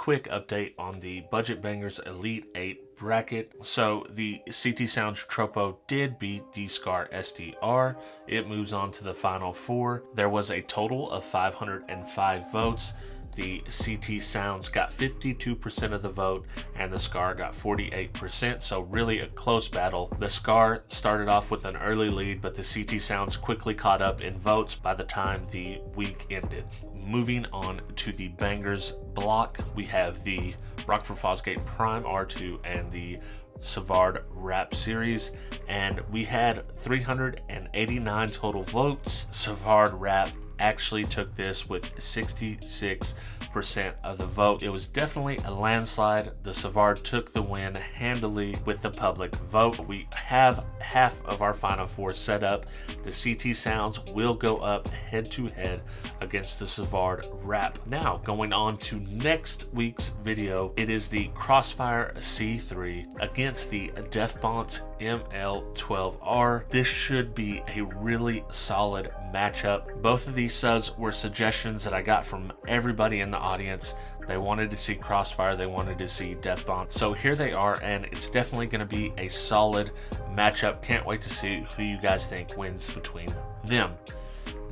quick update on the Budget Bangers Elite 8 bracket. So the CT Sounds Tropo did beat the Scar STR. It moves on to the final four. There was a total of 505 votes. The CT Sounds got 52% of the vote and the Scar got 48%, so really a close battle. The Scar started off with an early lead, but the CT Sounds quickly caught up in votes by the time the week ended. Moving on to the Bangers block, we have the Rockford Fosgate Prime R2 and the Savard Rap series, and we had 389 total votes. Savard Rap actually took this with 66% of the vote. It was definitely a landslide. The Savard took the win handily with the public vote. We have half of our final four set up. The CT Sounds will go up head to head against the Savard Rap. Now, going on to next week's video, it is the Crossfire C3 against the Defbonce ML12R. This should be a really solid matchup. Both of these subs were suggestions that I got from everybody in the audience. They wanted to see Crossfire, they wanted to see Defbonce. So here they are, and it's definitely going to be a solid matchup. Can't wait to see who you guys think wins between them.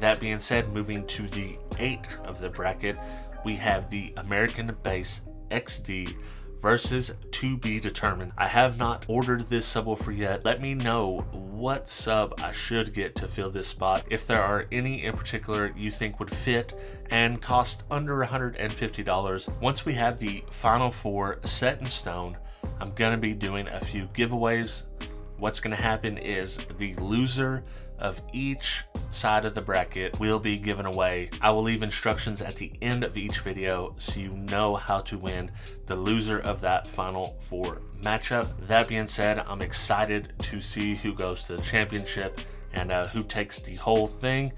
That being said, moving to the 8 of the bracket, we have the American Base XD versus To Be Determined. I have not ordered this subwoofer yet. Let me know what sub I should get to fill this spot. If there are any in particular you think would fit and cost under $150. Once we have the final four set in stone, I'm gonna be doing a few giveaways. What's gonna happen is the loser of each side of the bracket will be given away. I will leave instructions at the end of each video so you know how to win the loser of that final four matchup. That being said, I'm excited to see who goes to the championship and who takes the whole thing,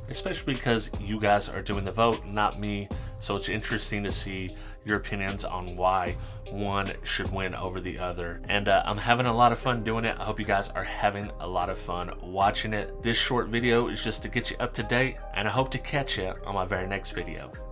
especially because you guys are doing the vote, not me. So it's interesting to see your opinions on why one should win over the other. And I'm having a lot of fun doing it. I hope you guys are having a lot of fun watching it. This short video is just to get you up to date, and I hope to catch you on my very next video.